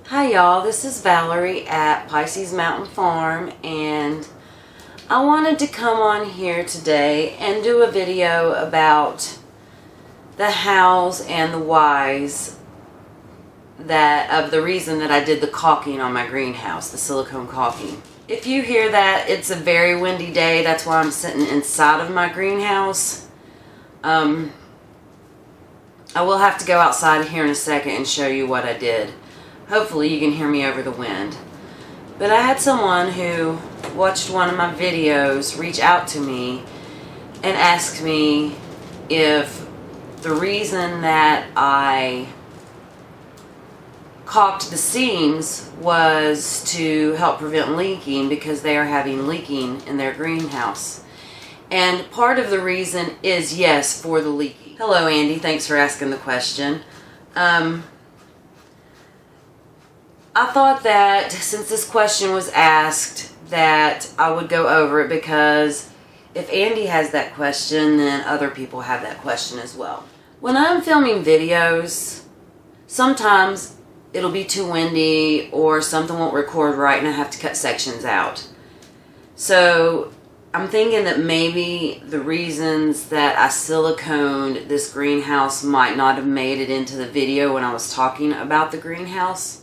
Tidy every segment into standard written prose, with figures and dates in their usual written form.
Hi y'all, this is Valerie at Pisces Mountain Farm, and I wanted to come on here today and do a video about the hows and the whys of the reason that I did the caulking on my greenhouse, the silicone caulking. If you hear that, it's a very windy day. That's why I'm sitting inside of my greenhouse. I will have to go outside here in a second and show you what I did. Hopefully you can hear me over the wind. But I had someone who watched one of my videos reach out to me and ask me if the reason that I caulked the seams was to help prevent leaking because they are having leaking in their greenhouse. And part of the reason is, yes, for the leaking. Hello Andy, thanks for asking the question. I thought that since this question was asked that I would go over it, because if Andy has that question, then other people have that question as well. When I'm filming videos, sometimes it'll be too windy or something won't record right and I have to cut sections out. So I'm thinking that maybe the reasons that I siliconed this greenhouse might not have made it into the video when I was talking about the greenhouse.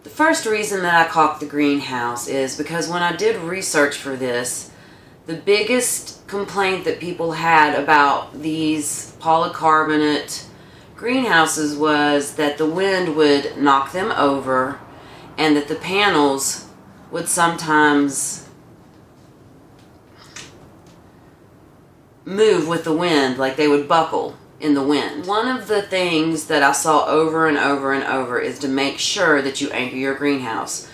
The first reason that I caulked the greenhouse is because when I did research for this, the biggest complaint that people had about these polycarbonate greenhouses was that the wind would knock them over and that the panels would sometimes move with the wind, like they would buckle in the wind. One of the things that I saw over and over and over is to make sure that you anchor your greenhouse,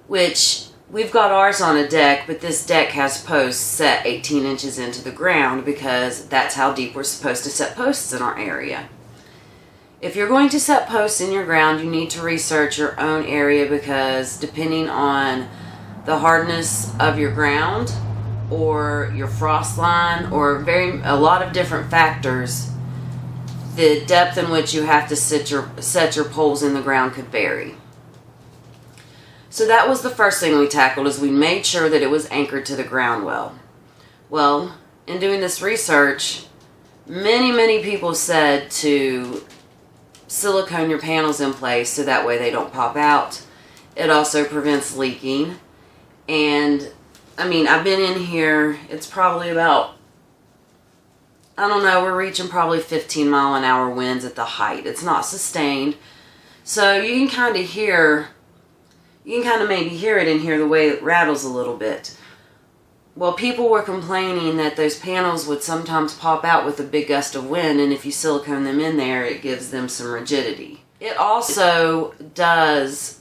which we've got ours on a deck, but this deck has posts set 18 inches into the ground because that's how deep we're supposed to set posts in our area. If you're going to set posts in your ground, you need to research your own area, because depending on the hardness of your ground or your frost line or a lot of different factors, the depth in which you have to set your poles in the ground could vary. So that was the first thing we tackled, is we made sure that it was anchored to the ground well. Well, in doing this research, many people said to silicone your panels in place so that way they don't pop out. It also prevents leaking. And I mean, I've been in here, it's probably about, I don't know, we're reaching probably 15-mile-an-hour winds at the height. It's not sustained. So you can kind of maybe hear it in here, the way it rattles a little bit. Well, people were complaining that those panels would sometimes pop out with a big gust of wind, and if you silicone them in there, it gives them some rigidity. It also does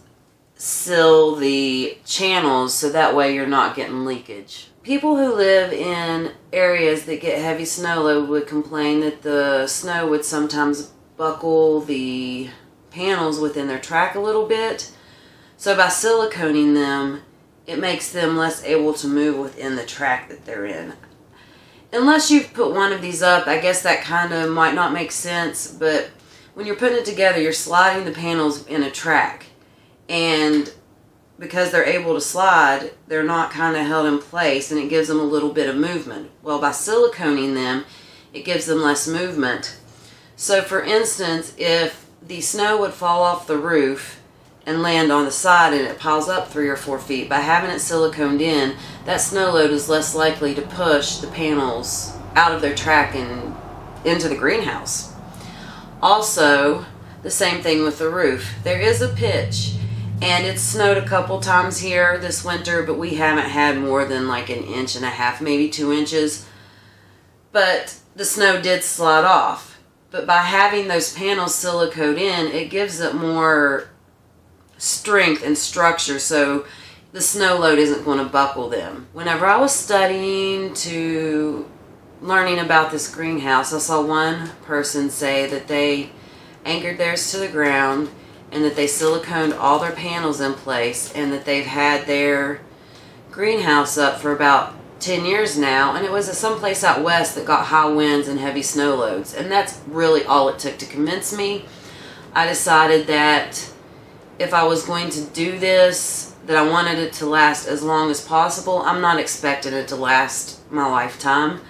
seal the channels so that way you're not getting leakage. People who live in areas that get heavy snow load would complain that the snow would sometimes buckle the panels within their track a little bit. So by siliconing them, it makes them less able to move within the track that they're in. Unless you've put one of these up, I guess that kind of might not make sense, but when you're putting it together, you're sliding the panels in a track. And because they're able to slide, they're not kind of held in place, and it gives them a little bit of movement. Well, by siliconing them, it gives them less movement. So for instance, if the snow would fall off the roof and land on the side and it piles up 3 or 4 feet, by having it siliconed in, that snow load is less likely to push the panels out of their track and into the greenhouse. Also, the same thing with the roof. There is a pitch. And it's snowed a couple times here this winter, but we haven't had more than like 1.5 inches, maybe 2 inches. But the snow did slide off. But by having those panels siliconed in, it gives it more strength and structure, so the snow load isn't going to buckle them. Whenever I was learning about this greenhouse, I saw one person say that they anchored theirs to the ground and that they siliconed all their panels in place, and that they've had their greenhouse up for about 10 years now, and it was at some place out west that got high winds and heavy snow loads, and that's really all it took to convince me. I decided that if I was going to do this, that I wanted it to last as long as possible. I'm not expecting it to last my lifetime,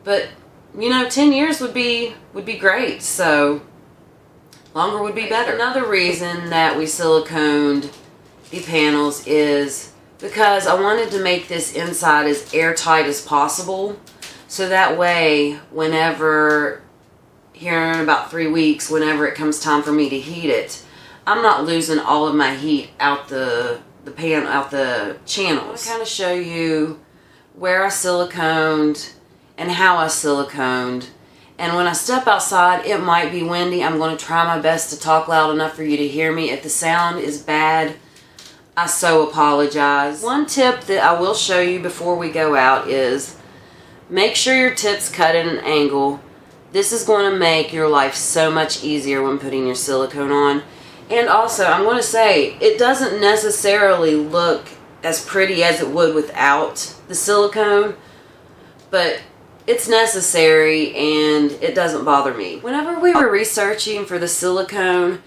but you know, 10 years would be great. So longer would be better. Another reason that we siliconed the panels is because I wanted to make this inside as airtight as possible, so that way whenever, here in about 3 weeks, whenever it comes time for me to heat it, I'm not losing all of my heat out the channels. I kind of show you where I siliconed and how I siliconed. And when I step outside, it might be windy. I'm going to try my best to talk loud enough for you to hear me. If the sound is bad, I so apologize. One tip that I will show you before we go out is make sure your tip's cut at an angle. This is going to make your life so much easier when putting your silicone on. And also, I'm going to say, it doesn't necessarily look as pretty as it would without the silicone, but it's necessary and it doesn't bother me. Whenever we were researching for the silicone,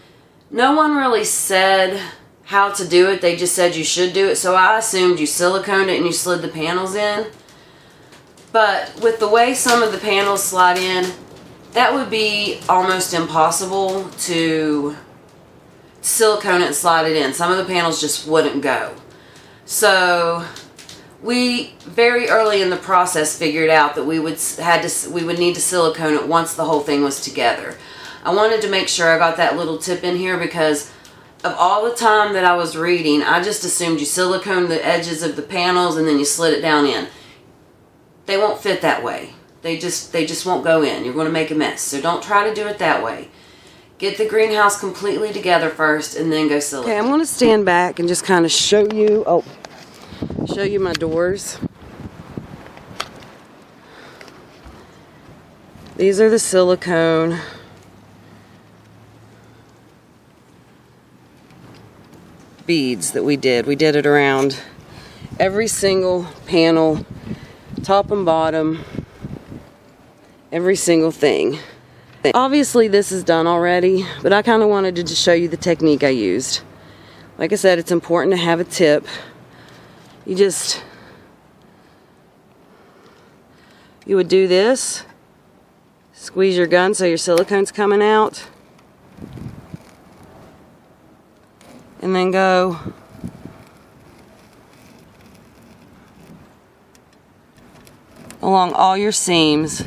no one really said how to do it. They just said you should do it, so I assumed you siliconed it and you slid the panels in. But with the way some of the panels slide in, that would be almost impossible to silicone it and slide it in. Some of the panels just wouldn't go. So we very early in the process figured out that we would need to silicone it once the whole thing was together. I wanted to make sure I got that little tip in here because of all the time that I was reading, I just assumed you siliconed the edges of the panels and then you slid it down in. They won't fit that way. They just won't go in. You're going to make a mess. So don't try to do it that way. Get the greenhouse completely together first and then go silicone. Okay, I'm going to stand back and just kind of show you my doors. These are the silicone beads that we did. We did it around every single panel, top and bottom, every single thing. Obviously this is done already, but I kind of wanted to just show you the technique I used. Like I said, it's important to have a tip. You would do this, squeeze your gun so your silicone's coming out, and then go along all your seams,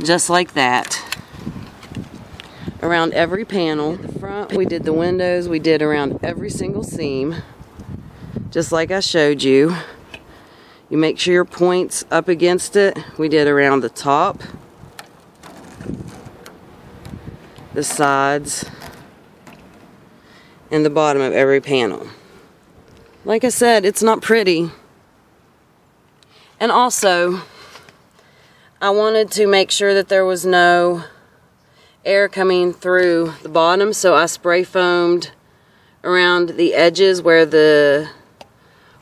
just like that, around every panel. The front, we did the windows, we did around every single seam, just like I showed you. You make sure your point's up against it. We did around the top, the sides, and the bottom of every panel. Like I said, it's not pretty. And also, I wanted to make sure that there was no air coming through the bottom, so I spray foamed around the edges where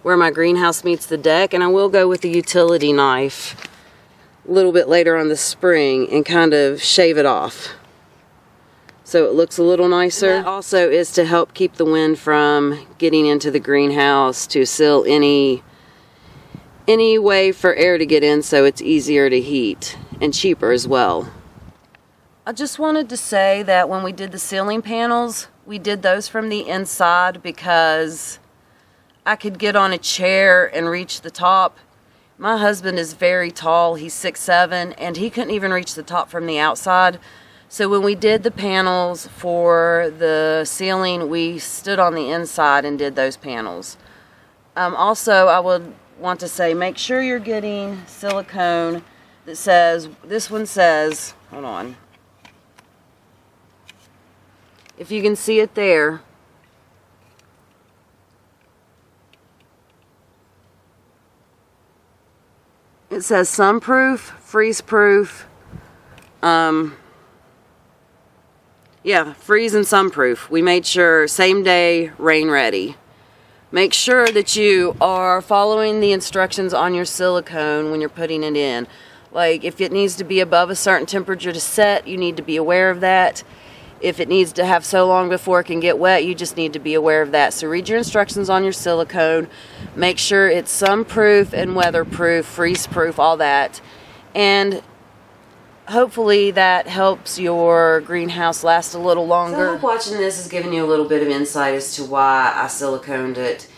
my greenhouse meets the deck, and I will go with the utility knife a little bit later on the spring and kind of shave it off so it looks a little nicer. And that also is to help keep the wind from getting into the greenhouse, to seal any way for air to get in, so it's easier to heat and cheaper as well. I just wanted to say that when we did the ceiling panels, we did those from the inside because I could get on a chair and reach the top. My husband is very tall, he's 6'7", and he couldn't even reach the top from the outside. So when we did the panels for the ceiling, we stood on the inside and did those panels. Also, I would want to say, make sure you're getting silicone that says, this one says, hold on, if you can see it there, it says sunproof, freeze-proof, yeah, freeze and sunproof. We made sure same day, rain ready. Make sure that you are following the instructions on your silicone when you're putting it in. Like if it needs to be above a certain temperature to set, you need to be aware of that. if it needs to have so long before it can get wet, you just need to be aware of that. So read your instructions on your silicone. Make sure it's sun-proof and weatherproof, freeze-proof, all that. And hopefully that helps your greenhouse last a little longer. So I hope watching this has given you a little bit of insight as to why I siliconed it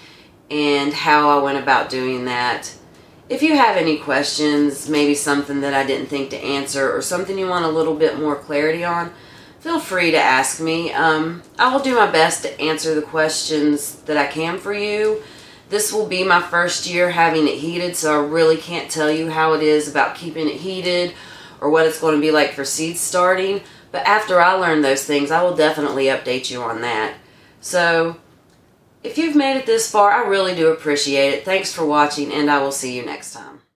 and how I went about doing that. If you have any questions, maybe something that I didn't think to answer or something you want a little bit more clarity on, feel free to ask me. I will do my best to answer the questions that I can for you. This will be my first year having it heated, so I really can't tell you how it is about keeping it heated or what it's going to be like for seeds starting. But after I learn those things, I will definitely update you on that. So if you've made it this far, I really do appreciate it. Thanks for watching, and I will see you next time.